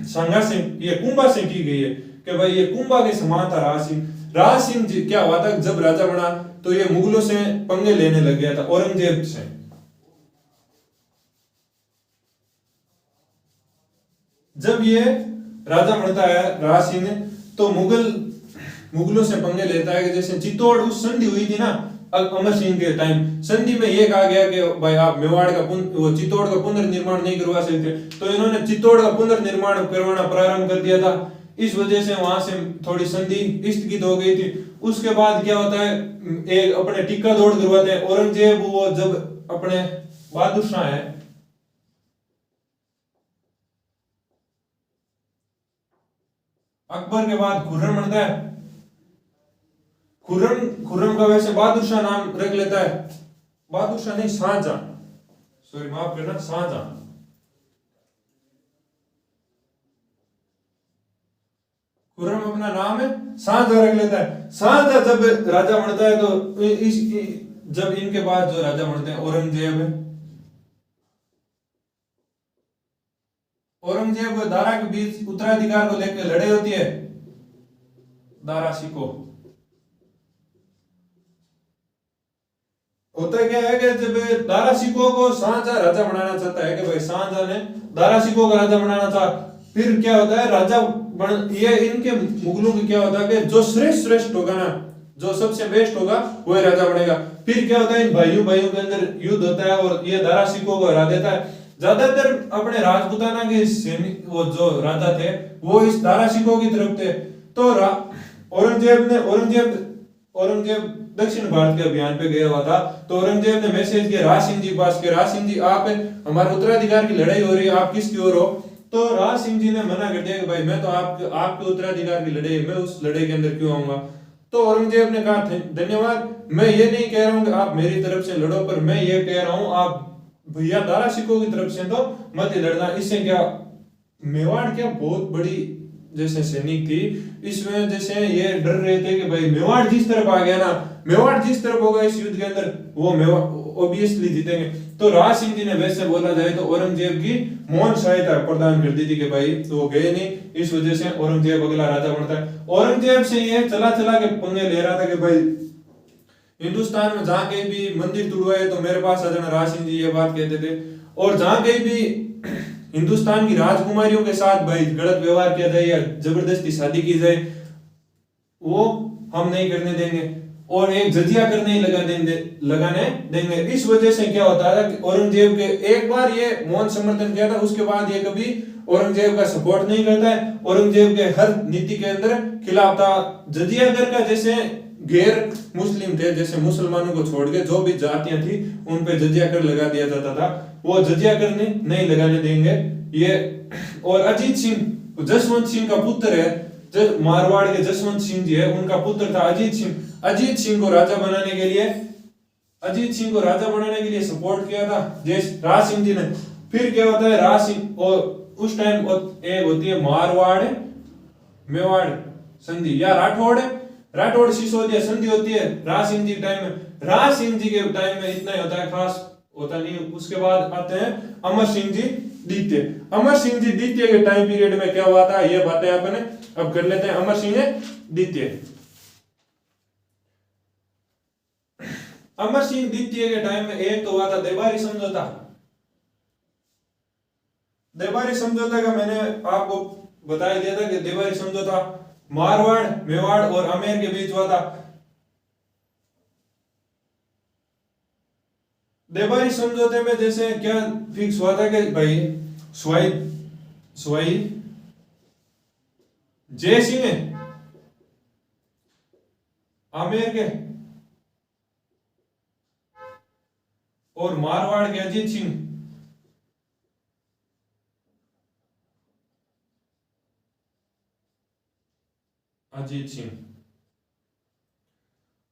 सांगा सिंह, ये कुंभा से की गई है कि भाई ये कुंभा के समान था राज सिंह जी। क्या हुआ था, जब राजा बना तो ये मुगलों से पंगे लेने लग गया था, औरंगजेब से। जब ये राजा बनता है राज सिंह तो मुगलों से पंगे लेता है कि जैसे चित्तौड़ उस संधि हुई थी ना अमर सिंह के टाइम, संधि में ये कहा गया कि भाई आप मेवाड़ का वो चित्तौड़ का पुनर्निर्माण नहीं करवा सकते, तो इन्होंने चित्तौड़ का पुनर्निर्माण करवाना प्रारंभ कर दिया था। इस वजह से वहां से थोड़ी संधि स्थगित हो गई थी। उसके बाद क्या होता है, एक अपने टिक्का दौड़ करवाते हैं औरंगजेब। वो जब अपने बहादुर शाह है, अकबर के बाद खुर्रम बनता है। खुर्रम का वैसे बहादुर शाह नाम रख लेता है, बहादुर शाह नहीं शाहजहां, सॉरी माफ करना, शाहजहां। खुर्रम अपना नाम है, शाहजहां रख लेता है। शाहजहां जब राजा बनता है तो जब इनके बाद जो राजा बनते हैं औरंगजेब दारा के बीच उत्तराधिकार को लेकर लड़ाई होती है। दारा सिको होता क्या है कि जब दारा सिको को शाहजहां राजा बनाना चाहता है कि भाई शाहजहां ने दारा सिको को राजा बनाना था, फिर क्या होता है राजा ये इनके मुगलों की क्या होता है कि जो श्रेष्ठ होगा ना, जो सबसे बेस्ट होगा वही राजा बनेगा। फिर क्या होता है, इन भाइयों के अंदर युद्ध होता है और ये दारा सिको को हरा देता है। ज्यादातर अपने राजपुताना के सैनिक वो जो राजा थे वो इस दारा सिको की तरफ थे। तो औरंगजेब दक्षिण भारत के अभियान पे गया हुआ था। तो औरंगजेब ने मैसेज किया राज सिंह जी पास के, राज सिंह जी आप हमारे उत्तराधिकार की लड़ाई हो रही है, आप किसकी ओर हो? तो राज सिंह जी ने मना कर दिया कि भाई मैं तो आपके उत्तराधिकार की लड़ाई, मैं उस लड़ाई के अंदर क्यों आऊंगा। तो औरंगजेब ने कहा धन्यवाद, मैं ये नहीं कह रहा हूं कि आप मेरी तरफ से लड़ो, पर मैं ये कह रहा हूं आप भैया दारा सिको की तरफ से तो मत लड़ना। इससे क्या मेवाड़ क्या बहुत बड़ी जैसे सैनिक थी, इसमें जैसे ये डर रहे थे कि भाई मेवाड़ जिस तरफ आ गया ना, मेवाड़ जिस तरफ होगा इस युद्ध के अंदर वो मेवाड़ ऑब्वियसली जीतेंगे। तो राज सिंह जी ने वैसे बोला जाए तो औरंगजेब की मौन सहायता प्रदान कर दी थी कि भाई तो गए नहीं, इस वजह से औरंगजेब अगला राजा बनता है। औरंगजेब से ये चला के पंगे ले रहा था कि भाई हिंदुस्तान में जहां कहीं भी मंदिर तुड़वाए तो मेरे पास आ जाना, राज सिंह जी ये बात कहते थे। और जहां कहीं भी हिंदुस्तान की राजकुमारियों के साथ भाई गलत व्यवहार किया जाए या जबरदस्ती शादी की जाए वो हम नहीं करने देंगे और एक जजिया करने ही लगाने देंगे। इस वजह से क्या होता है कि औरंगजेब के एक बार ये मौन समर्थन किया था, उसके बाद ये कभी औरंगजेब का सपोर्ट नहीं करता है। औरंगजेब के हर नीति के अंदर खिलाफ था। जजिया कर का जैसे गैर मुस्लिम थे, जैसे मुसलमानों को छोड़ के जो भी जातियां थी उन पे जजिया कर लगा दिया जाता था, वो जजिया कर नहीं लगाने देंगे ये। और अजीत सिंह जसवंत सिंह का पुत्र है, मारवाड़ के जसवंत सिंह जी है, उनका पुत्र था अजीत सिंह। अजीत सिंह को राजा बनाने के लिए सपोर्ट किया था राज सिंह जी ने। फिर क्या होता है, राज सिंह और उस टाइम एक होती है मारवाड़ मेवाड़ संधि या राठौड़ सिसोदिया संधि होती है राज सिंह जी के टाइम में। राज सिंह जी के टाइम में इतना ही होता है, खास होता नहीं। उसके बाद आते हैं अमर सिंह जी द्वितीय। अमर सिंह जी द्वितीय के टाइम पीरियड में क्या हुआ था ये बातें आपने अब कर लेते हैं। अमर सिंह द्वितीय के टाइम में एक तो हुआ था देवारी समझौता। देबारी समझौता का मैंने आपको बता दिया था कि देबारी समझौता मारवाड़, मेवाड़ और आमेर के बीच हुआ था। देबारी समझौते में जैसे क्या फिक्स हुआ था कि भाई स्वाई स्वाई जय सिंह है आमेर के और मारवाड़ के अजीत सिंह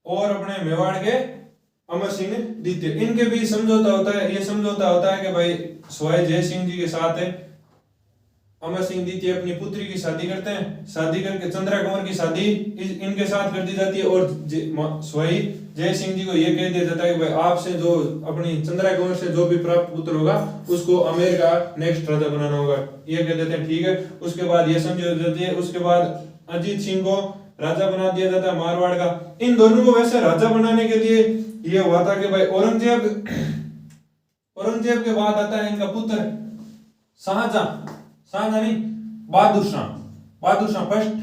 और अपने मेवाड़ के अमर सिंह द्वितीय, इनके बीच समझौता होता है। ये समझौता होता है कि भाई सवाई जय सिंह जी के साथ है अमर सिंह द्वितीय अपनी पुत्री की शादी करते हैं, शादी करके चंद्रा कुंवर की शादी इनके साथ कर दी जाती है और सवाई जय सिंह जी को यह कह दिया जाता है कि भाई आपसे जो अपनी चंद्रा कुंवर से जो भी प्राप्त पुत्र होगा उसको आमेर का नेक्स्ट राजा बनाना होगा, ये कह देते हैं ठीक है। उसके बाद ये समझौता होती है। उसके बाद अजीत सिंह को राजा बना दिया जाता है मारवाड़ का। इन दोनों को वैसे राजा बनाने के लिए ये हुआ था कि भाई औरंगजेब के बाद आता है इनका पुत्र शाहजहां नहीं बहादुर शाह फर्स्ट,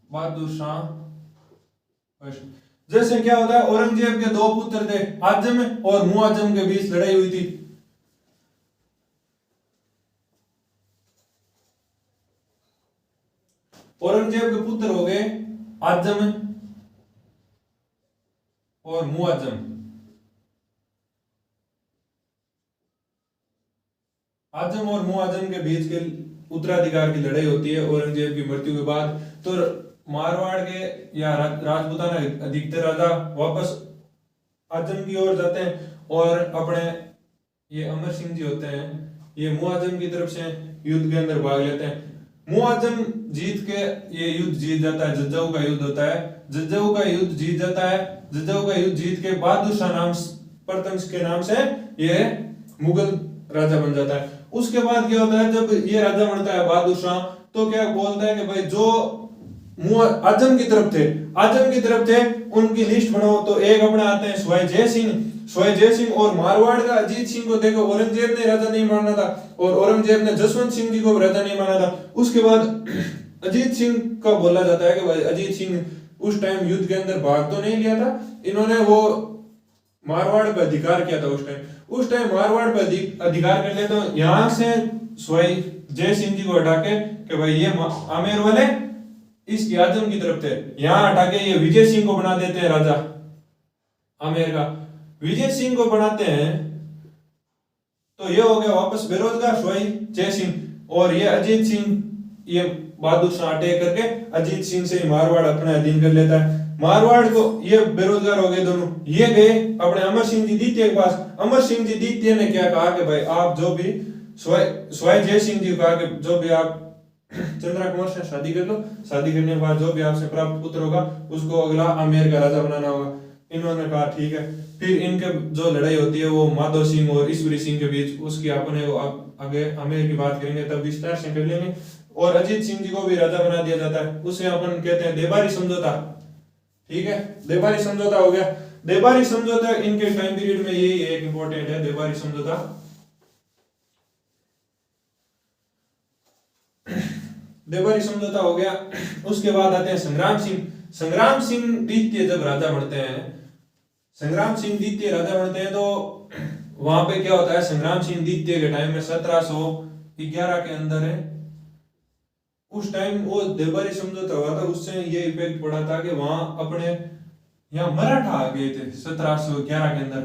बहादुर शाह फर्स्ट। जैसे क्या होता है औरंगजेब के दो पुत्र थे, आजम और मुआजम के बीच लड़ाई हुई थी। औरंगजेब के पुत्र हो गए आजम और मुआजम। आजम और मुआजम के बीच के उत्तराधिकार की लड़ाई होती है औरंगजेब की मृत्यु के बाद। तो मारवाड़ के या राजपूताना अधिकतर राजा वापस आजम की ओर जाते हैं और अपने ये अमर सिंह जी होते हैं ये मुआजम की तरफ से युद्ध के अंदर भाग लेते हैं। मुआजम जीत के ये युद्ध जीत जाता है, जज्जाऊ का युद्ध होता है, जज्जाऊ का युद्ध जीत जाता है। जज्जाऊ का युद्ध जीत के बहादुर शाह नाम प्रथम के नाम से ये मुगल राजा बन जाता है। उसके बाद क्या होता है जब ये राजा बनता है बहादुर शाह तो क्या बोलता है कि भाई जो आजम की तरफ थे उनकी लिस्ट बनाओ। तो एक अपने आते हैं सवाई जय सिंह और मारवाड़ का अजीत सिंह को देखो औरंगजेब ने राजा नहीं माना था और औरंगजेब ने जसवंत सिंह जी को राजा नहीं माना था। उसके बाद अजीत सिंह का बोला जाता है कि भाई अजीत सिंह उस टाइम युद्ध के अंदर भाग तो नहीं लिया था, इन्होंने वो मारवाड़ पर अधिकार किया था। उस टाइम मारवाड़ पर अधिकार कर लिया तो यहाँ से सवाई जय सिंह जी को हटा के कि भाई ये आमेर वाले इसकी आजम की तरफ थे, यहाँ हटा के ये विजय सिंह को बना देते हैं राजा आमेर का। विजय सिंह को बनाते हैं तो ये हो गया वापस बेरोजगार सवाई जय सिंह और ये अजीत सिंह ये बहादुर शाह अटैक करके अजीत सिंह से मारवाड़ अपने अधीन कर लेता है। मारवाड़ को ये बेरोजगार हो गए दोनों, ये गए अपने अमर सिंह जी द्वितीय के पास। अमर सिंह जी द्वितीय ने क्या कहा कि भाई आप जो भी सवाई जय सिंह जी कहा कि जो भी आप चंद्रा कुंवर से शादी कर लो, शादी करने के बाद जो भी आपसे प्राप्त पुत्र होगा उसको अगला आमेर का राजा बनाना होगा। इन्होंने कहा ठीक है। फिर इनके जो लड़ाई होती है वो माधव सिंह और ईश्वरी सिंह के बीच, उसकी अपने आगे आमेर की बात करेंगे तब विस्तार से कर लेंगे। और अजीत सिंह जी को भी राजा बना दिया जाता है, उसे अपन कहते हैं देबारी समझौता। ठीक है, देबारी समझौता हो गया। देबारी समझौता इनके टाइम पीरियड में यही एक इंपॉर्टेंट है देबारी समझौता। देबारी समझौता हो गया। उसके बाद आते हैं संग्राम सिंह द्वितीय जब राजा बनते हैं, संग्राम सिंह द्वितीय राजा बनते हैं तो वहां पे क्या होता है संग्राम सिंह द्वितीय के टाइम में 1711 के अंदर है, उस टाइम वो देबारी समझौता हुआ था, उससे ये इफेक्ट पड़ा था कि वहां अपने यहाँ मराठा आ गए थे 1711 के अंदर।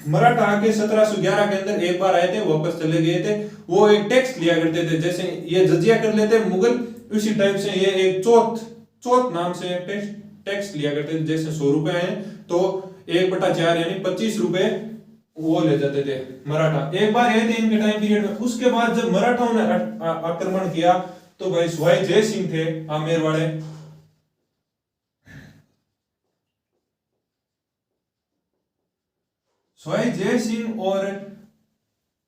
मराठा आके 1711 के अंदर एक बार आए थे, वापस चले गए थे। वो एक टैक्स लिया करते थे, जैसे ये जजिया कर लेते मुगल, उसी टाइप से ये एक चौथ नाम से टैक्स लिया करते थे। जैसे 100 रुपए है तो 1/4 यानी 25 रुपए वो ले जाते थे मराठा। एक बार आए थे इनके टाइम पीरियड में। उसके बाद जब मराठाओं ने आक्रमण किया तो भाई सवाई जय सिंह थे आमेर वाले, सवाई जय सिंह और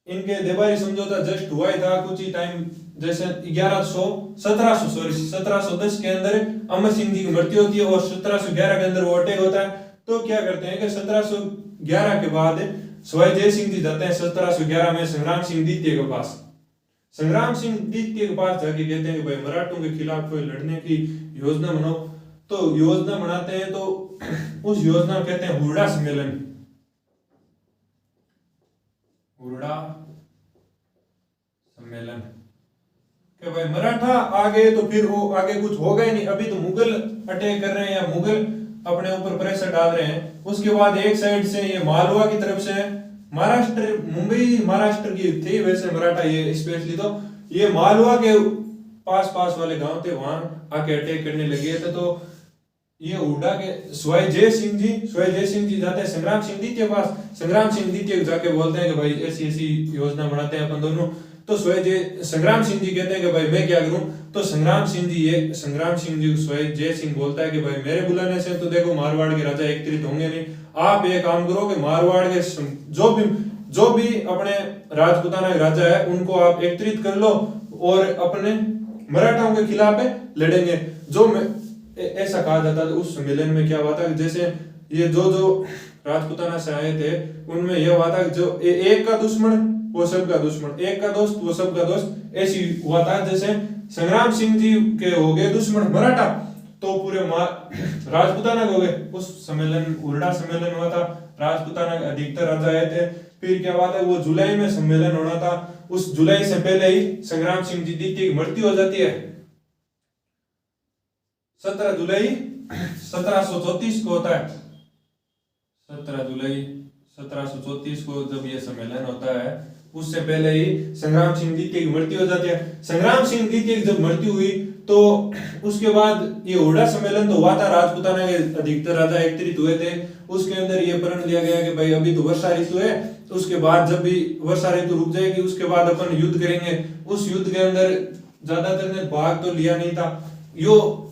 इनके देबारी समझौता जस्ट हुआ ही था कुछ ही टाइम, जैसे 1710 के अंदर अमर सिंह जी की मृत्यु होती है और 1711 के अंदर वो अटैक होता है। तो क्या करते हैं कि 1711 के बाद सवाई जय सिंह जी जाते हैं 1711 में संग्राम सिंह द्वितीय के पास। संग्राम सिंह द्वितीय के पास जाके कहते हैं कि भाई मराठों के खिलाफ कोई लड़ने की योजना बनाओ। तो योजना बनाते हैं, तो उस योजना को कहते हैं हुरडा सम्मेलन। हुरडा सम्मेलन कि भाई मराठा आ गए तो फिर वो आगे कुछ होगा ही नहीं। अभी तो मुगल अटैक कर रहे हैं या मुगल अपने ऊपर प्रेशर डाल रहे हैं। उसके बाद एक साइड से ये मालवा की तरफ से महाराष्ट्र, मुंबई महाराष्ट्र की थी वैसे मराठा, ये स्पेशली तो ये मालवा के पास पास वाले गांव थे, वहां आके अटैक करने लगे थे। तो ये हुरडा के सवाई जय सिंह जी जाते हैं संग्राम सिंह द्वितीय के पास। संग्राम सिंह द्वितीय जाके बोलते हैं कि भाई ऐसी ऐसी योजना बनाते हैं अपन दोनों। तो संग्राम सिंह जी कहते हैं कि भाई मैं क्या करूं। तो संग्राम सिंह जी सवाई जय सिंह बोलता है कि भाई मेरे बुलाने से तो देखो मारवाड़ के राजा एकत्रित होंगे नहीं। आप एक काम करो कि मारवाड़ के जो भी अपने राजपूताना के राजा है उनको आप एकत्रित कर लो और अपने मराठाओं के खिलाफ लड़ेंगे। ऐसा कहा जाता था। उस सम्मेलन में क्या हुआ था, जैसे ये जो राजपूताना से आए थे उनमें यह हुआ था जो एक का दुश्मन वो सबका दुश्मन, एक का दोस्त वो सबका दोस्त, ऐसी हुआ था। जैसे संग्राम सिंह जी के हो गए दुश्मन मराठा तो पूरे राजपूताना हो गए। उस सम्मेलन हुरडा सम्मेलन हुआ था, राजपूताना के अधिकतर राजा आए थे। फिर क्या हुआ था, वो जुलाई में सम्मेलन होना था। उस जुलाई से पहले ही संग्राम सिंह जी द्वितीय की मृत्यु हो जाती है। 17 जुलाई 1734 को होता है। 17 जुलाई 1734 को जब ये सम्मेलन होता है, उससे पहले ही संग्राम सिंह द्वितीय की मृत्यु हो जाती है। संग्राम सिंह द्वितीय की जब मृत्यु हुई तो उसके बाद ये हुरडा सम्मेलन तो हुआ था, राजपूताना के अधिकतर राजा एकत्रित हुए थे। उसके अंदर ये प्रण लिया गया कि भाई अभी तो वर्षा ऋतु है, उसके बाद जब भी वर्षा ऋतु रुक जाएगी उसके बाद अपन युद्ध करेंगे। उस युद्ध के अंदर ज्यादातर ने भाग तो लिया नहीं था। यो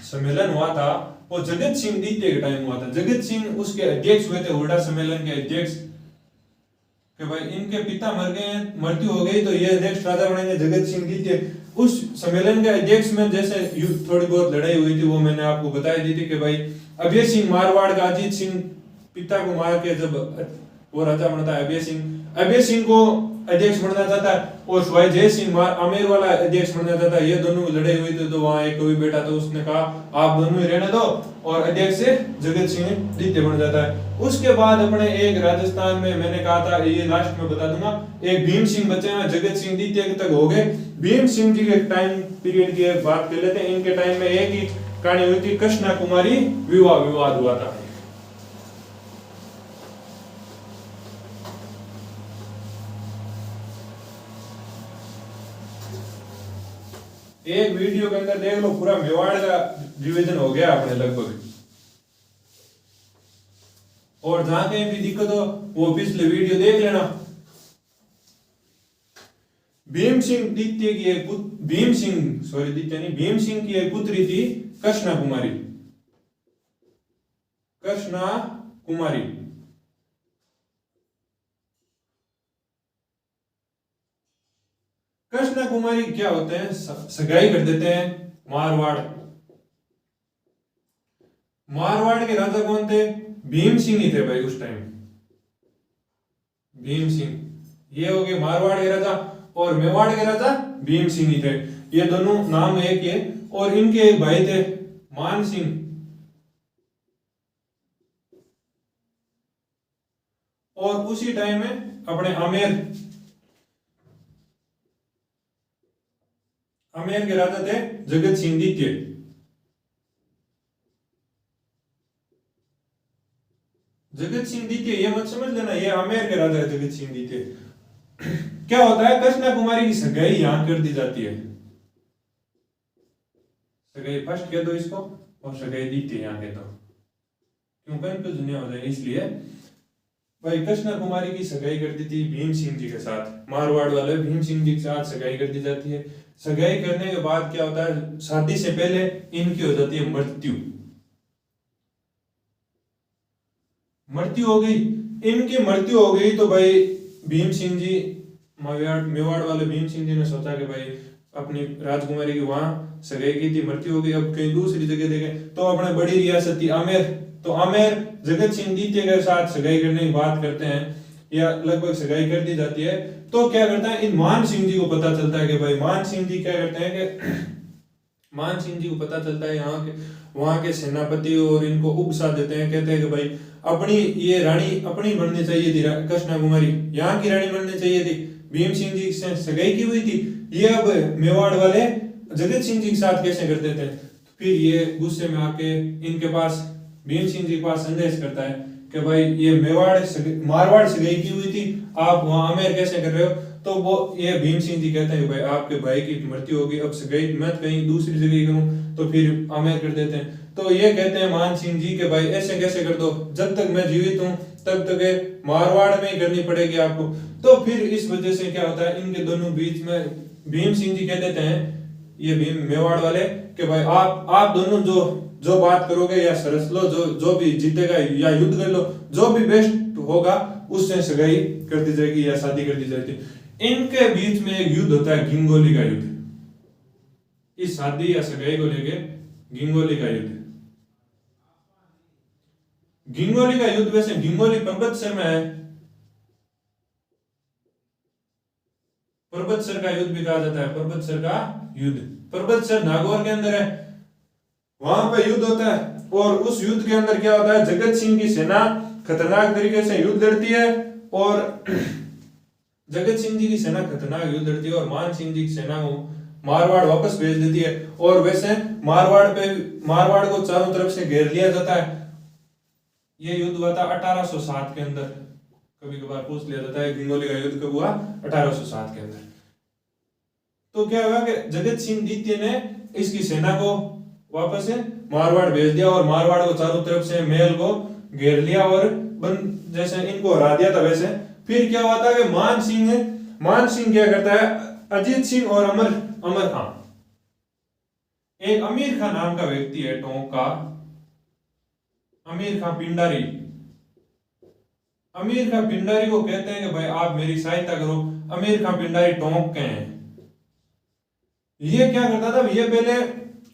सम्मेलन हुआ था वो जगत सिंह द्वितीय के टाइम हुआ था। जगत सिंह उसके अध्यक्ष हुए थे, हुरडा सम्मेलन के अध्यक्ष, कि भाई इनके पिता मर गए, मृत्यु हो गई तो ये अध्यक्ष राजा बनेंगे जगत सिंह द्वितीय। उस सम्मेलन के अध्यक्ष में जैसे थोड़ी बहुत लड़ाई हुई थी वो मैंने आपको बताई दी थी कि भाई अभय सिंह मारवाड़ का अजीत सिंह पिता को मार के जब वो राजा बनता है, अभय सिंह को अध्यक्ष बनना चाहता है और सवाई जय सिंह आमेर वाला अध्यक्ष बनना चाहता है। ये दोनों लड़ाई हुई थी। तो वहां एक कोई बैठा तो उसने कहा आप दोनों ही रहने दो और अध्यक्ष से जगत सिंह द्वितीय बन जाता है। उसके बाद अपने एक राजस्थान में मैंने कहा था, ये लास्ट में बता दूंगा, एक भीम सिंह बचे हुए, जगत सिंह द्वितीय तक हो गए। भीम सिंह जी के टाइम पीरियड की बात कर लेते हैं। इनके टाइम में एक ही कहानी हुई थी, कृष्णा कुमारी विवाद हुआ था। एक वीडियो के अंदर देख लो पूरा मेवाड़ का डिवीजन हो गया अपने लगभग। और जहां कहीं भी दिक्कत हो वो पिछले वीडियो देख लेना। भीम सिंह द्वितीय की एक भीम सिंह की एक पुत्री थी कृष्णा कुमारी। कृष्णा कुमारी क्या होते हैं, सगाई कर देते हैं मारवाड़ के राजा कौन थे, भीम सिंह ही थे भाई उस टाइम। भीम सिंह ये हो गए मारवाड़ के राजा और मेवाड़ के राजा भीम सिंह ही थे। ये दोनों नाम एक ही है। और इनके एक भाई थे मान सिंह। और उसी टाइम में अपने आमेर के राजा थे जगत सिंह द्वितीय। जगत सिंह द्वितीय ये मत समझ लेना ये आमेर के राजा है जगत सिंह द्वितीय। क्या होता है, कृष्णा कुमारी की सगाई यहां कर दी जाती है। सगाई फर्स्ट कह दो इसको और सगाई द्वितीय यहां कह दो, क्यों कंफ्यूज नहीं हो जाए इसलिए। भाई कृष्णा कुमारी की सगाई कर दी थी भीम सिंह जी के साथ, मारवाड़ वाले भीम सिंह जी के साथ सगाई कर दी जाती है। सगाई करने के बाद क्या होता है, शादी से पहले इनकी हो जाती है मृत्यु हो गई। इनकी मृत्यु हो गई तो भाई भीम सिंह जी मेवाड़ वाले भीम सिंह जी ने सोचा कि भाई अपनी राजकुमारी की वहां सगाई की थी, मृत्यु हो गई, अब कहीं दूसरी जगह देखे। तो अपने बड़ी रियासत थी तो आमेर जगत सिंह द्वितीय के साथ सगाई करने की बात करते हैं या लगभग सगाई कर दी जाती है। तो क्या करता है, इन मान सिंह जी को पता चलता है कि भाई मान सिंह जी क्या करते हैं कि मान सिंह जी को पता चलता है यहाँ के वहां के सेनापति और इनको उपसा देते हैं, कहते हैं कि भाई अपनी ये रानी अपनी बननी चाहिए थी, कृष्णा कुमारी यहाँ की रानी बननी चाहिए थी, भीम सिंह जी से सगाई की हुई थी, ये अब मेवाड़ वाले जगत सिंह जी के साथ कैसे कर देते हैं। फिर ये गुस्से में आके इनके पास भीम सिंह जी के पास संदेश करता है कि भाई ये मारवाड़ सगाई की हुई थी, आप वहां आमेर कैसे कर रहे हो। तो वो ये भीम सिंह जी कहते हैं भाई आपके भाई की मृत्यु होगी, अब सगाई मैं कहीं दूसरी जगह करूं, तो फिर आमेर कर देते हैं। तो ये कहते हैं मान सिंह जी के भाई ऐसे कैसे कर दो, जब तक मैं जीवित हूं तब तक मारवाड़ में ही करनी पड़ेगी आपको। तो फिर इस वजह से क्या होता है, इनके दोनों बीच में भीम सिंह जी कह देते हैं, ये भीम मेवाड़ वाले, कि भाई आप दोनों जो बात करोगे या सरस लो, जो भी जीतेगा या युद्ध कर लो, जो भी बेस्ट होगा उससे सगाई कर दी जाएगी या शादी कर दी जाएगी। इनके बीच में एक युद्ध होता है, गिंगोली का युद्ध। इस शादी या सगाई को लेके गिंगोली का युद्ध। गिंगोली का युद्ध वैसे गिंगोली पर्वतसर में है, पर्वतसर का युद्ध भी कहा जाता है, पर्वतसर का युद्ध। पर्वतसर नागौर के अंदर है, वहां पे युद्ध होता है। और उस युद्ध के अंदर क्या होता है, जगत सिंह की सेना खतरनाक तरीके से युद्ध लड़ती है और जगत सिंह जी की सेना खतरनाक युद्ध लड़ती है और मान सिंह जी की सेना को मारवाड़ वापस भेज देती है। और वैसे मारवाड़ को चारों तरफ से घेर लिया जाता है। यह युद्ध हुआ था 1807 के अंदर। कभी कभार पूछ लिया जाता है गिंगोली का युद्ध कब हुआ, 1807 के अंदर। तो क्या हुआ कि जगत सिंह द्वितीय ने इसकी सेना को वापस मारवाड़ भेज दिया और मारवाड़ को चारों तरफ से महल को घेर लिया और जैसे इनको हरा दिया था वैसे। फिर क्या हुआ था कि मान सिंह क्या करता है, अजीत सिंह और अमर खां, एक अमीर खां नाम का व्यक्ति है टोंक का, अमीर खां पिंडारी। अमीर खां पिंडारी को कहते हैं कि भाई आप मेरी सहायता करो। अमीर खां पिंडारी टोंक के हैं। ये क्या करता था, ये पहले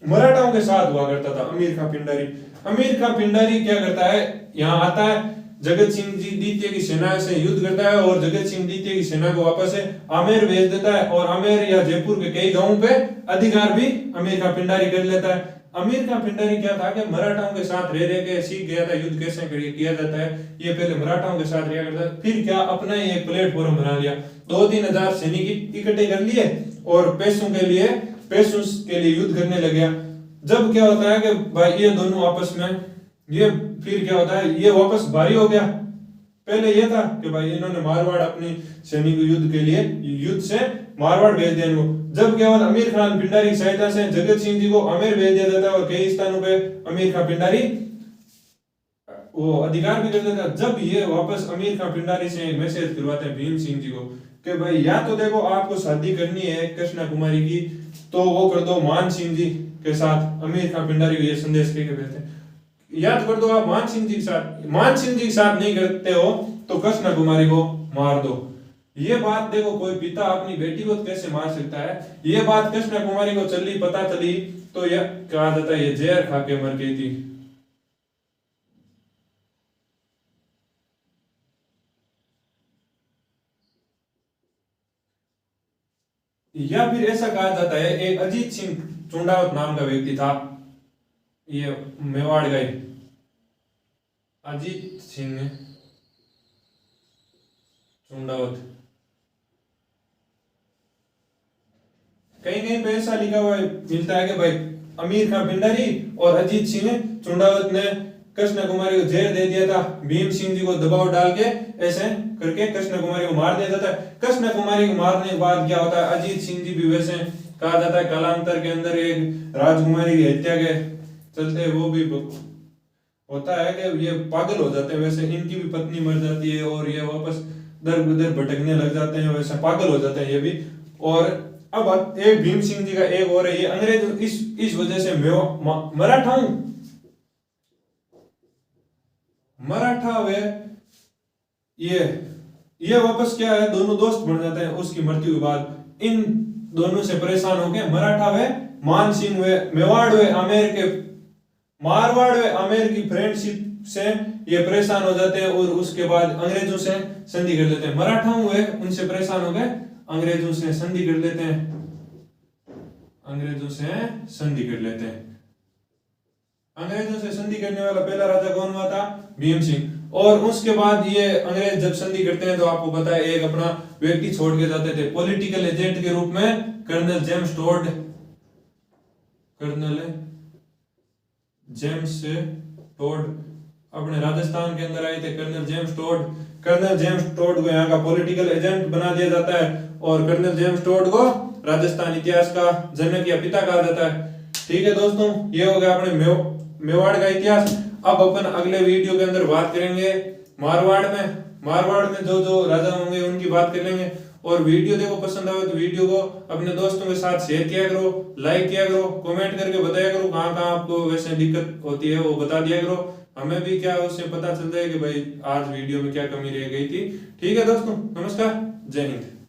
मराठाओं के साथ हुआ करता था। अमीर खां पिंडारी क्या करता है, यहाँ आता है, जगत सिंह जी द्वितीय की सेना से युद्ध करता है और जगत सिंह द्वितीय की सेना को वापस आमेर भेज देता है और आमेर या जयपुर के कई गांवों पे अधिकार भी अमीर खां पिंडारी कर लेता है। अमीर खां पिंडारी क्या था कि मराठाओं के साथ रह के सीख गया था युद्ध कैसे किया जाता है। ये पहले मराठाओं के साथ रहा करता, फिर क्या अपना ही एक प्लेटफॉर्म बना लिया, 2-3 हजार सैनिक इकट्ठे कर लिए और पैसों के लिए युद्ध करने लग गया। जब क्या होता है कि भाई ये दोनों आपस में ये फिर क्या होता है, ये वापस भारी हो गया। पहले ये था कि भाई इन्होंने मारवाड़ अपनी सैनिक युद्ध के लिए युद्ध से मारवाड़ भेज दिया इनको। जब क्या हुआ, अमीर खान पिंडारी की सहायता से जगत सिंह जी को आमेर भेज दिया जाता है और कई स्थानों पे अमीर खान पिंडारी वो अधिकार भी कर देता है। जब ये वापस अमीर खान पिंडारी से एक मैसेज करवाते हैं भीम सिंह जी को कि भाई या तो देखो आपको शादी करनी है कृष्णा कुमारी की तो वो कर दो मान सिंह जी के साथ। अमीर खान पिंडारी को ये संदेश के भेजते हैं, याद कर दो आप मान सिंह जी के साथ नहीं करते हो तो कृष्णा कुमारी को मार दो। ये बात देखो, कोई पिता अपनी बेटी को कैसे मार सकता है। ये बात कृष्णा कुमारी को पता चली तो यह कहा जाता है ये जहर खा के मर गई थी। या फिर ऐसा कहा जाता है एक अजीत सिंह चुंडावत नाम का व्यक्ति था, ये मेवाड़ गए अजीत सिंह चुंडावत। कहीं पे ऐसा लिखा हुआ मिलता है कि भाई अमीर खान पिंडारी और अजीत सिंह चुंडावत ने कृष्ण कुमारी को जहर दे दिया था। भीम सिंह जी को दबाव डाल के ऐसे करके कृष्ण कुमारी को मार दिया जाता है। कृष्ण कुमारी को मारने के बाद क्या होता है, अजीत सिंह जी भी वैसे कहा जाता है कालांतर के अंदर एक राजकुमारी की हत्या के चलते वो भी होता है कि ये पागल हो जाते हैं। वैसे इनकी भी पत्नी मर जाती है और ये वापस दर उधर भटकने लग जाते हैं, वैसे पागल हो जाते हैं ये भी। और अब एक भीम सिंह जी का एक और है, ये अंग्रेज इस वजह से मराठा वे ये वापस क्या है, दोनों दोस्त बन जाते हैं उसकी मृत्यु के बाद। इन दोनों से परेशान होके मराठा वे मान सिंह वे मेवाड़ वे आमेर के मारवाड़ वे आमेर की फ्रेंडशिप से ये परेशान हो जाते हैं और उसके बाद अंग्रेजों से संधि कर लेते हैं। मराठा हुए उनसे परेशान हो गए, अंग्रेजों से संधि कर लेते हैं, अंग्रेजों से संधि कर लेते हैं। अंग्रेजों से संधि करने वाला पहला राजा कौन हुआ था? भीम सिंह। और उसके बाद ये अंग्रेज जब संधि करते हैं तो आपको पता है एक अपना व्यक्ति छोड़ के जाते थे पॉलिटिकल एजेंट के रूप में, colonel James Tod, colonel James Tod अपने राजस्थान के अंदर आए थे। Colonel James Tod, colonel James Tod को यहाँ का पॉलिटिकल एजेंट बना दिया जाता है और कर्नल जेम्स टोड को राजस्थान इतिहास का जनक या पिता कहा जाता है। ठीक है दोस्तों, ये हो गया अपने मेवाड़ का इतिहास। अब अपन अगले वीडियो के अंदर बात करेंगे मारवाड़ में। मारवाड़ में जो जो राजा होंगे उनकी बात कर लेंगे। और वीडियो देखो पसंद आए तो वीडियो को अपने दोस्तों के साथ शेयर किया करो, लाइक किया करो, कमेंट करके बताया करो कहाँ कहाँ आपको वैसे दिक्कत होती है वो बता दिया करो। हमें भी क्या उससे पता चलता है कि भाई आज वीडियो में क्या कमी रह गई थी। ठीक है दोस्तों, नमस्कार, जय हिंद।